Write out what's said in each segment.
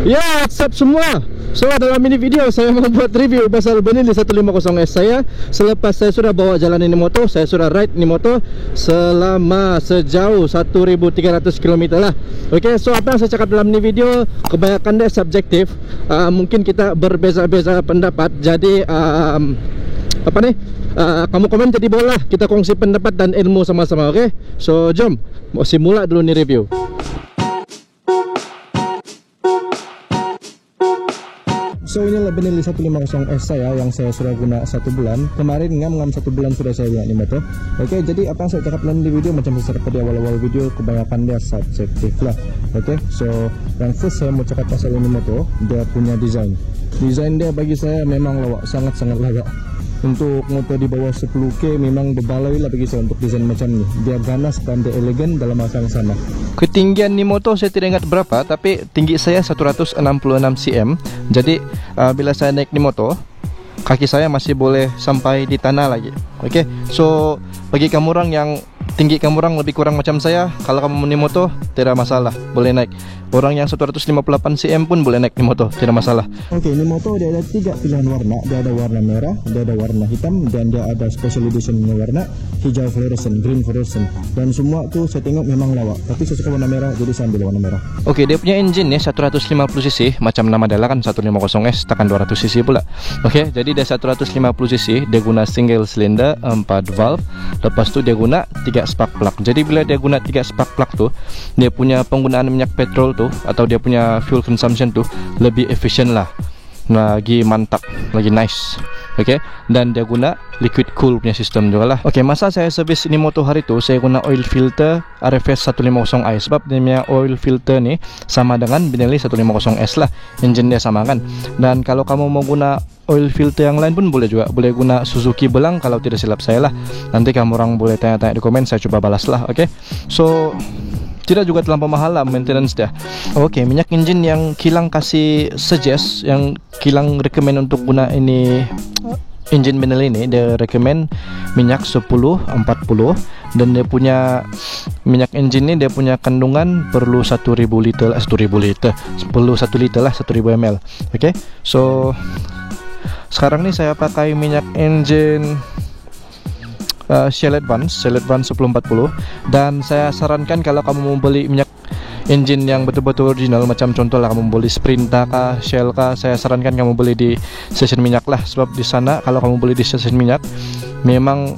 Ya, what's up semua? So, dalam ini video saya mau buat review pasal Benelli 150S saya. Selepas saya sudah bawa jalan ini motor, saya sudah ride ini motor selama sejauh 1300 km lah. Oke, so apa yang saya cakap dalam ini video kebanyakan dia subjektif. Mungkin kita berbeza-beza pendapat. Jadi apa nih? Kamu komen jadi bola, kita kongsi pendapat dan ilmu sama-sama, oke? So, jom, mau simula dulu nih review. So inilah Benelli 150S saya yang saya sudah guna 1 bulan. Kemarin ngam 1 bulan sudah saya guna ini motor. Oke, jadi apa yang saya cakap dalam di video macam saya cakap di awal-awal video, kebanyakan dia subjektif lah. Oke, so yang first saya mau cakap pasal ini motor, dia punya desain. Desain dia bagi saya memang lawak, sangat-sangat lawak. Untuk motor di bawah 10K memang berbaloi lah bagi saya untuk desain macam ni. Dia ganas dan dia elegan dalam masa yang sama. Ketinggian ni motor saya tidak ingat berapa, tapi tinggi saya 166 cm. Jadi bila saya naik ni motor, kaki saya masih boleh sampai di tanah lagi. Oke, so bagi kamu orang yang tinggi kamu orang lebih kurang macam saya, kalau kamu ni motor tidak masalah, boleh naik. Orang yang 158 cm pun boleh naik di motor, tidak masalah. Oke, ini motor dia ada 3 pilihan warna. Dia ada warna merah, dia ada warna hitam, dan dia ada special edition warna hijau fluorescent, green fluorescent. Dan semua tu saya tengok memang lawak. Tapi saya suka warna merah, jadi saya ambil warna merah. Oke, dia punya engine ni 150cc, macam nama dia lah kan 150S, takkan 200cc pula. Oke, jadi dia 150cc, dia guna single cylinder 4 valve. Lepas tu dia guna 3 spark plug. Jadi bila dia guna 3 spark plug tu, dia punya penggunaan minyak petrol tu atau dia punya fuel consumption tu lebih efisien lah, lagi mantap, lagi nice. Oke, dan dia guna liquid cool punya sistem juga lah. Oke, masa saya servis ini motor hari tu, saya guna oil filter RFS 150i sebab dia punya oil filter ni sama dengan Benelli 150S lah, engine dia sama kan. Dan kalau kamu mau guna oil filter yang lain pun boleh juga, boleh guna Suzuki Belang kalau tidak silap saya lah. Nanti kamu orang boleh tanya-tanya di komen, saya coba balas lah. Oke, so tidak juga terlampau mahal lah maintenance dia. Oke, minyak engine yang Kilang kasih suggest, yang Kilang recommend untuk guna ini engine Benelli ini, dia recommend minyak 1040. Dan dia punya minyak engine ini, dia punya kandungan perlu 1000 liter, perlu 1 liter lah, 1000 ml. Oke, so sekarang ni saya pakai minyak engine Shell Advance 1040. Dan saya sarankan kalau kamu mau beli minyak engine yang betul-betul original, macam contoh lah kamu beli Sprinta kah, Shell kah, saya sarankan kamu beli di stesen minyak lah. Sebab di sana kalau kamu beli di stesen minyak memang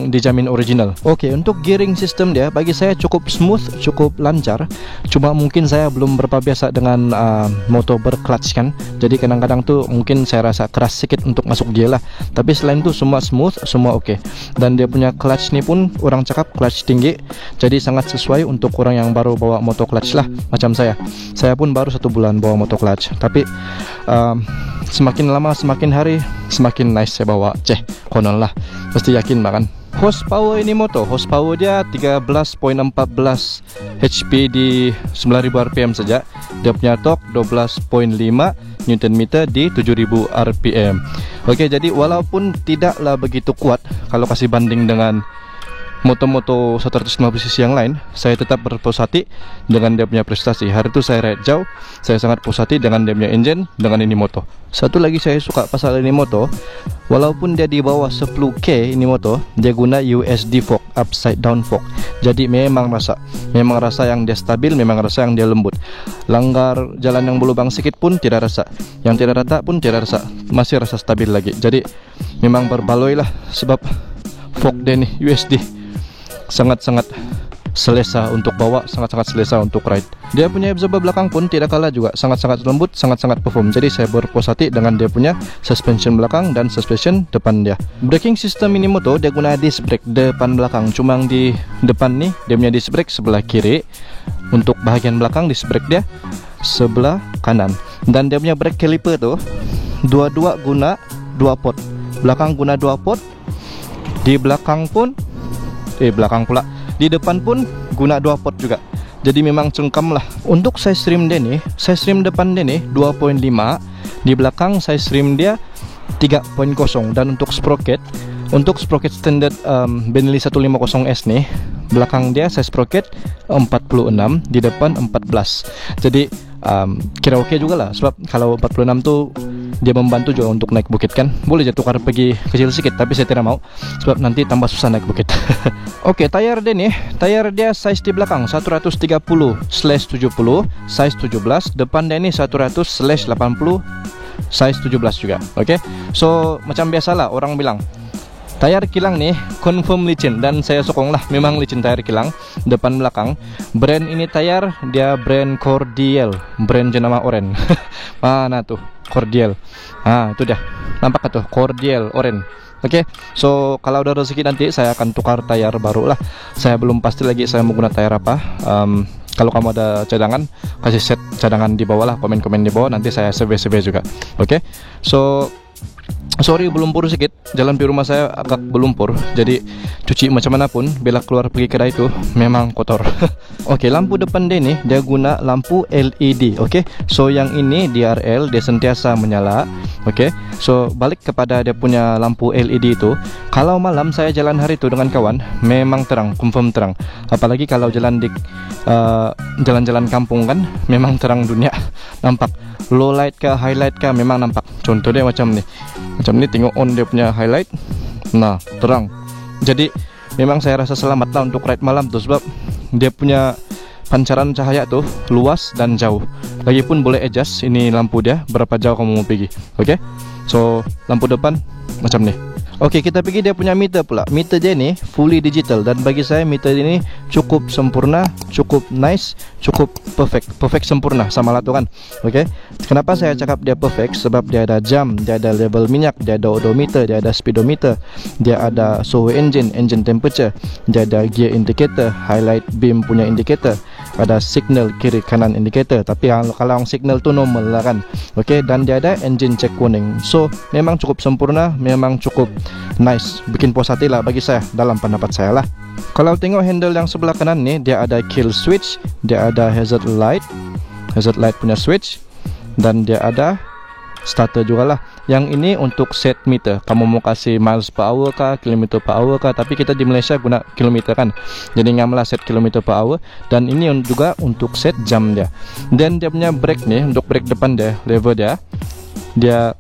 dijamin original. Oke, untuk gearing system dia bagi saya cukup smooth, cukup lancar. Cuma mungkin saya belum berapa biasa dengan motor berclutch kan. Jadi kadang-kadang tuh mungkin saya rasa keras sedikit untuk masuk gear lah. Tapi selain itu semua smooth, semua oke. Dan dia punya clutch ni pun orang cakap clutch tinggi. Jadi sangat sesuai untuk orang yang baru bawa motor clutch lah, macam saya. Saya pun baru 1 bulan bawa motor clutch. Tapi semakin lama semakin hari semakin nice saya bawa. Konon lah, pasti yakin bahkan. Horsepower ini motor, horsepower dia 13.14 HP di 9000 rpm saja. Dia punya torque 12.5 Nm di 7000 rpm. Oke, jadi walaupun tidaklah begitu kuat kalau kasih banding dengan motor-motor 150cc yang lain, saya tetap berpuas hati dengan dia punya prestasi. Hari itu saya ride jauh, saya sangat puas hati dengan dia punya engine, dengan ini motor. Satu lagi saya suka pasal ini motor, walaupun dia di bawah 10K ini motor, dia guna USD fork, upside down fork. Jadi memang rasa yang dia stabil, memang rasa yang dia lembut. Langgar jalan yang berlubang sedikit pun tidak rasa, yang tidak rata pun tidak rasa, masih rasa stabil lagi. Jadi memang berbaloi lah, sebab fork dia nih USD sangat-sangat selesa untuk bawa, sangat-sangat selesa untuk ride. Dia punya absorber belakang pun tidak kalah juga, sangat-sangat lembut, sangat-sangat perform. Jadi saya berpuas hati dengan dia punya suspension belakang dan suspension depan dia. Braking system ini motor dia guna disc brake depan belakang. Cuma di depan nih dia punya disc brake sebelah kiri. Untuk bahagian belakang disc brake dia sebelah kanan. Dan dia punya brake caliper tuh dua-dua guna 2 pot. Belakang guna 2 pot. Di belakang pun belakang pula, di depan pun guna 2 pot juga. Jadi memang cengkam lah. Untuk size rim dia nih, size rim depan dia nih 2.5, di belakang size rim dia 3.0. Dan untuk sprocket standar Benelli 150S nih, belakang dia size sprocket 46, di depan 14. Jadi kira oke juga lah. Sebab kalau 46 tuh dia membantu juga untuk naik bukit kan. Boleh je tukar pergi kecil sedikit, tapi saya tidak mau sebab nanti tambah susah naik bukit. Oke, tayar dia nih, tayar dia size di belakang 130/70 size 17, depan dia ini 100/80 size 17 juga. Oke. So macam biasalah orang bilang tayar kilang nih confirm licin, dan saya sokong lah, memang licin tayar kilang depan belakang. Brand ini tayar dia brand Cordial, brand jenama oren. Mana tuh Cordial? Itu dia, nampak tuh Cordial oren. Oke, so kalau udah rezeki nanti saya akan tukar tayar baru lah. Saya belum pasti lagi saya mau guna tayar apa. Kalau kamu ada cadangan, kasih set cadangan di bawah lah, komen-komen di bawah, nanti saya CV juga. Oke, so sorry berlumpur sedikit, jalan di rumah saya agak berlumpur, jadi cuci macam mana pun bila keluar pergi kedai itu memang kotor. Oke, lampu depan dia nih dia guna lampu LED. Oke, so yang ini DRL dia sentiasa menyala. Oke, so balik kepada dia punya lampu LED itu, kalau malam saya jalan hari itu dengan kawan memang terang, confirm terang. Apalagi kalau jalan di jalan-jalan kampung kan memang terang dunia. Nampak low light kah highlight kah memang nampak. Contoh dia macam nih, tengok on dia punya highlight, nah terang. Jadi memang saya rasa selamat lah untuk ride malam tuh, sebab dia punya pancaran cahaya tuh luas dan jauh. Lagipun boleh adjust ini lampu dia berapa jauh kamu mau pergi. Oke, so lampu depan macam nih. Oke, kita pergi dia punya meter pula. Meter dia ni fully digital, dan bagi saya meter ini cukup sempurna, cukup nice, cukup perfect sempurna sama lah tu kan. Oke, kenapa saya cakap dia perfect? Sebab dia ada jam, dia ada level minyak, dia ada odometer, dia ada speedometer, dia ada suhu engine temperature, dia ada gear indicator, highlight beam punya indicator, ada signal kiri kanan indicator. Tapi kalau signal tu normal lah kan. Oke, dan dia ada engine check warning. So memang cukup sempurna, memang cukup nice, bikin puas hati lah bagi saya dalam pendapat saya lah. Kalau tengok handle yang sebelah kanan nih, dia ada kill switch, dia ada hazard light punya switch, dan dia ada starter juga lah. Yang ini untuk set meter, kamu mau kasih miles per hour kah, kilometer per hour kah, tapi kita di Malaysia guna kilometer kan, jadi ngamlah set kilometer per hour. Dan ini juga untuk set jam dia. Dan dia punya brake nih, untuk brake depan dia, lever dia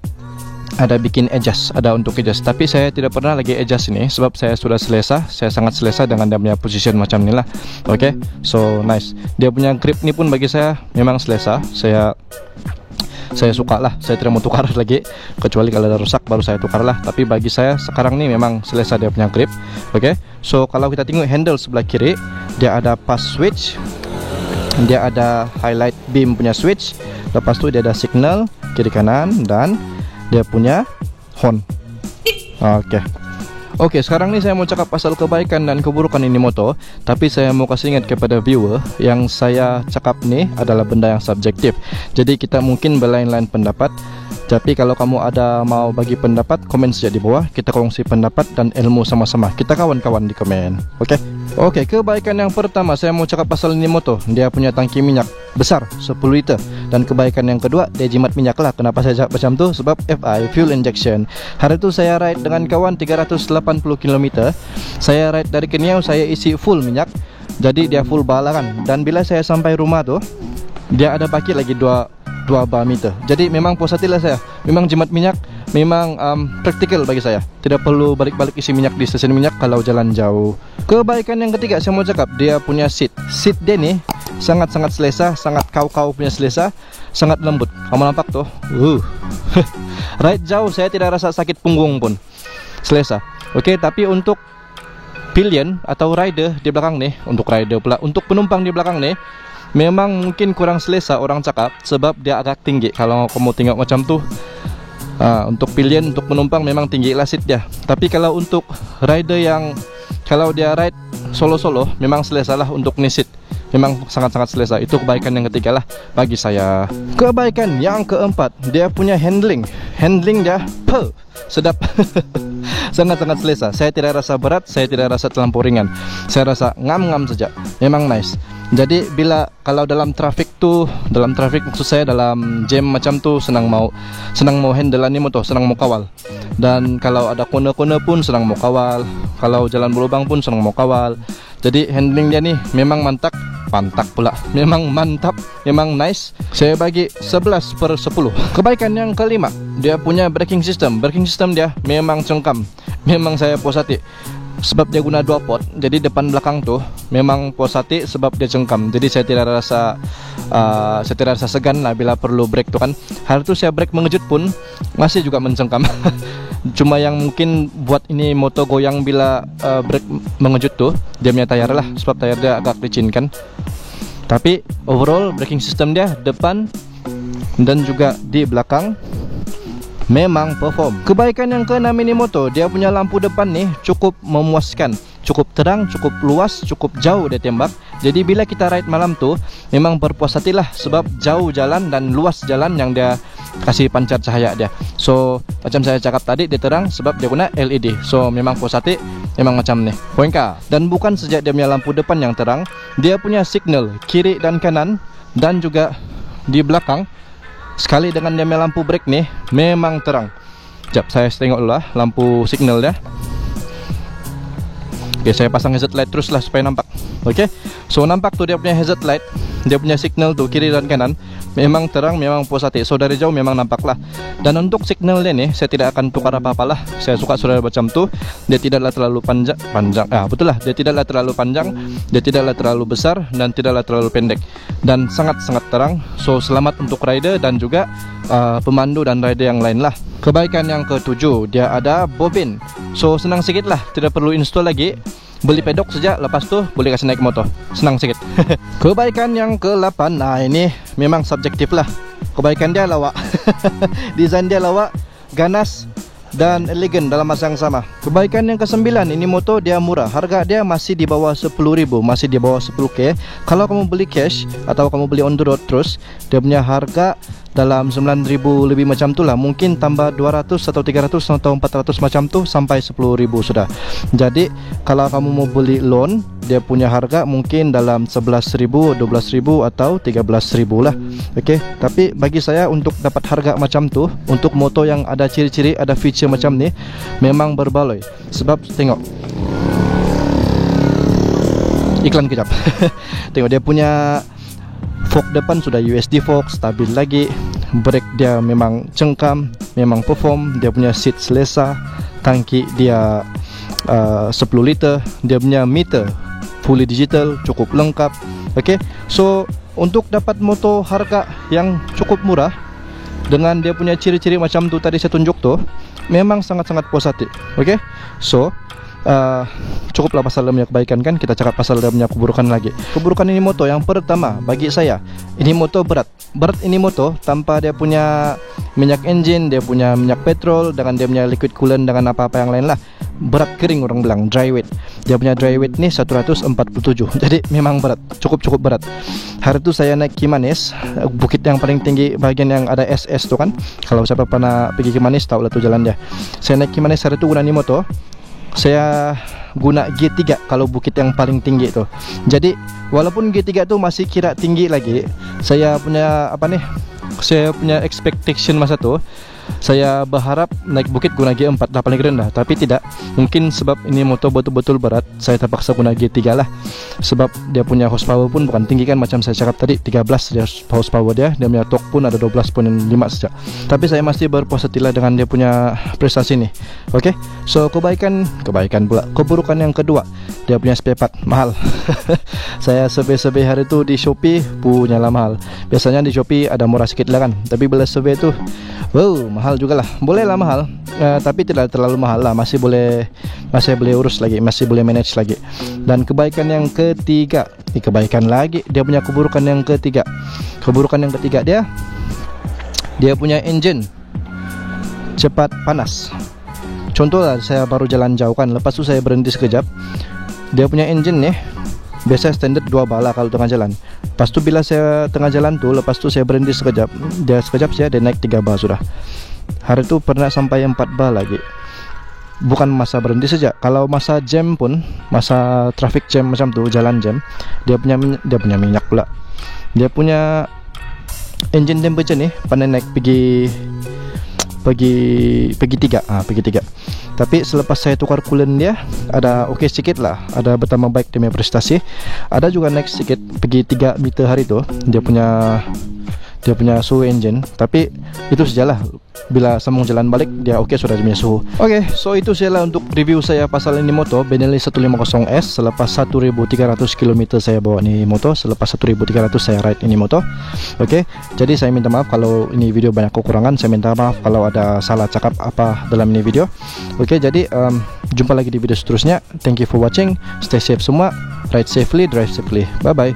ada bikin adjust, ada untuk adjust. Tapi saya tidak pernah lagi adjust ini sebab saya sudah selesa, saya sangat selesa dengan dia punya position macam ni lah. Oke, so nice. Dia punya grip ni pun bagi saya memang selesa. Saya suka lah, saya tidak mau tukar lagi, kecuali kalau ada rusak baru saya tukar lah. Tapi bagi saya sekarang ni memang selesa dia punya grip. Oke, so kalau kita tengok handle sebelah kiri, dia ada pass switch, dia ada highlight beam punya switch, lepas tu dia ada signal kiri kanan, dan dia punya horn. Oke, sekarang ni saya mau cakap pasal kebaikan dan keburukan ini motor. Tapi saya mau kasih ingat kepada viewer, yang saya cakap ni adalah benda yang subjektif. Jadi kita mungkin berlain-lain pendapat. Tapi kalau kamu ada mau bagi pendapat, komen saja di bawah. Kita kongsi pendapat dan ilmu sama-sama. Kita kawan-kawan di komen. Oke, kebaikan yang pertama saya mau cakap pasal ini motor. Dia punya tangki minyak besar 10 liter. Dan kebaikan yang kedua, dia jimat minyak lah. Kenapa saya cakap macam tu? Sebab FI, fuel injection. Hari tu saya ride dengan kawan 380 km. Saya ride dari Keniau, saya isi full minyak. Jadi dia full bala kan. Dan bila saya sampai rumah tu, dia ada baki lagi 2 bar meter. Jadi memang puas hati lah saya. Memang jimat minyak memang praktikal bagi saya. Tidak perlu balik-balik isi minyak di stesen minyak kalau jalan jauh. Kebaikan yang ketiga saya mau cakap, dia punya seat dia ni sangat-sangat selesa, sangat kau-kau punya selesa, sangat lembut. Kamu nampak tuh. Ride jauh saya tidak rasa sakit punggung pun. Selesa. Oke, tapi untuk pillion atau rider di belakang nih, untuk rider pula, untuk penumpang di belakang nih, memang mungkin kurang selesa orang cakap, sebab dia agak tinggi. Kalau kamu tengok macam tu, untuk pillion, untuk penumpang memang tinggi lah seat dia. Tapi kalau untuk rider yang kalau dia ride solo-solo, memang selesa lah untuk ni seat. Memang sangat-sangat selesa. Itu kebaikan yang ketiga lah bagi saya. Kebaikan yang keempat, dia punya handling dia sedap. Sangat-sangat selesa. Saya tidak rasa berat, saya tidak rasa terlampau ringan. Saya rasa ngam-ngam saja. Memang nice. Jadi bila kalau dalam trafik maksud saya dalam jam macam tu, senang mau handle ni motor, senang mau kawal. Dan kalau ada kona-kona pun senang mau kawal. Kalau jalan berlubang pun senang mau kawal. Jadi handling dia ni memang mantap. Mantap pula. Memang mantap, memang nice. Saya bagi 11/10. Kebaikan yang kelima, dia punya braking system. Braking system dia memang cengkam. Memang saya puas hati. Sebab dia guna 2 pot, jadi depan belakang tuh memang puas hati sebab dia cengkam. Jadi saya tidak rasa segan lah bila perlu brake tuh kan. Hari itu saya brake mengejut pun masih juga mencengkam. Cuma yang mungkin buat ini motor goyang bila brake mengejut tuh dia punya tayar lah, sebab tayar dia agak licin kan. Tapi overall braking system dia depan dan juga di belakang memang perform. Kebaikan yang keenam ini motor, dia punya lampu depan nih cukup memuaskan, cukup terang, cukup luas, cukup jauh dia tembak. Jadi bila kita ride malam tuh memang berpuas hati lah, sebab jauh jalan dan luas jalan yang dia kasih pancar cahaya dia. So macam saya cakap tadi, dia terang sebab dia guna LED. So memang puas hati, memang macam nih. Poin K. Dan bukan sejak dia punya lampu depan yang terang, dia punya signal kiri dan kanan dan juga di belakang. Sekali dengan dia punya lampu brake nih memang terang. Sekejap saya tengok dulu lah lampu signal dia. Oke, saya pasang hazard light terus lah supaya nampak. Oke, so nampak tuh dia punya hazard light, dia punya signal tuh kiri dan kanan memang terang, memang puas hati. So dari jauh memang nampak lah. Dan untuk signal dia nih saya tidak akan tukar apa-apa lah. Saya suka sudah macam tuh. Dia tidaklah terlalu panjang. Betul lah, dia tidaklah terlalu panjang, dia tidaklah terlalu besar dan tidaklah terlalu pendek. Dan sangat-sangat terang. So selamat untuk rider dan juga pemandu dan rider yang lain lah. Kebaikan yang ke-7, dia ada bobin. So senang sikit lah, tidak perlu install lagi. Beli pedok saja, lepas tu boleh kasih naik motor. Senang sikit. Kebaikan yang ke-8, nah ini memang subjektif lah. Kebaikan dia lawak. Desain dia lawak, ganas dan elegan dalam masa yang sama. Kebaikan yang ke-9, ini motor dia murah. Harga dia masih di bawah 10.000, masih di bawah 10k. Kalau kamu beli cash atau kamu beli on the road terus, dia punya harga dalam 9.000 lebih macam tu lah. Mungkin tambah 200 atau 300 atau 400 macam tu sampai 10.000 sudah. Jadi kalau kamu mau beli loan, dia punya harga mungkin dalam 11.000, 12.000 atau 13.000 lah. Okey, tapi bagi saya untuk dapat harga macam tu, untuk motor yang ada ciri-ciri, ada feature macam ni, memang berbaloi. Sebab tengok iklan kejap. Tengok dia punya fork depan sudah USD fork, stabil lagi. Brake dia memang cengkam, memang perform. Dia punya seat selesa. Tangki dia 10 liter. Dia punya meter fully digital, cukup lengkap. Okay, so untuk dapat motor harga yang cukup murah dengan dia punya ciri-ciri macam tu tadi saya tunjuk tu, memang sangat-sangat puas hati. Okay, so cukuplah pasal dia punya kebaikan kan. Kita cakap pasal dia punya keburukan lagi. Keburukan ini motor yang pertama bagi saya, ini motor berat. Berat ini motor tanpa dia punya minyak engine, dia punya minyak petrol, dengan dia punya liquid coolant, dengan apa-apa yang lain lah. Berat kering orang bilang, dry weight. Dia punya dry weight ni 147. Jadi memang berat, cukup berat. Hari tu saya naik Kimanis, bukit yang paling tinggi bagian yang ada SS tu kan. Kalau siapa pernah pergi Kimanis tahu lah tu jalan dia. Saya naik Kimanis hari tu guna ni motor. Saya guna G3 kalau bukit yang paling tinggi tu. Jadi walaupun G3 tu masih kira tinggi lagi, saya punya saya punya expectation masa tu, saya berharap naik bukit guna G4 dah paling rendah. Tapi tidak, mungkin sebab ini motor betul-betul berat, saya terpaksa guna G3 lah. Sebab dia punya horsepower pun bukan tinggi kan, macam saya cakap tadi 13 dia horsepower dia. Dia punya torque pun ada 12.5 saja. Tapi saya masih berpuas hati lah dengan dia punya prestasi ni. Okay, so kebaikan pula. Keburukan yang kedua, dia punya spare part mahal. Saya survey hari tu di Shopee, punya lah mahal. Biasanya di Shopee ada murah sikit lah kan, tapi bila survey tu, wow, mahal jugalah. Boleh lah mahal, tapi tidak terlalu mahal lah. Masih boleh urus lagi, masih boleh manage lagi. Dan kebaikan yang ketiga, kebaikan lagi, dia punya keburukan yang ketiga. Keburukan yang ketiga dia punya engine cepat panas. Contoh lah, saya baru jalan jauh kan, lepas tu saya berhenti sekejap. Dia punya engine nih biasa standard 2 bala kalau tengah jalan. Lepas tu bila saya tengah jalan tu, lepas tu saya berhenti sekejap, dia naik 3 bar sudah. Hari tu pernah sampai 4 bar lagi. Bukan masa berhenti saja, kalau masa jam pun, masa traffic jam macam tu, jalan jam, dia punya minyak pula. Dia punya engine temperature nih pandai naik pergi 3. Tapi selepas saya tukar coolant dia, ada oke sedikit lah, ada bertambah baik dia punya prestasi. Ada juga naik sedikit, pergi 3 meter hari tu dia punya suhu engine. Tapi itu sajalah, bila sambung jalan balik dia oke sudah punya suhu. Oke, so itu sajalah untuk review saya pasal ini motor Benelli 150S. Selepas 1300 km saya bawa ni motor, selepas 1300 saya ride ini motor. Oke, jadi saya minta maaf kalau ini video banyak kekurangan. Saya minta maaf kalau ada salah cakap apa dalam ini video. Oke, jadi jumpa lagi di video seterusnya. Thank you for watching. Stay safe semua, ride safely, drive safely. Bye bye.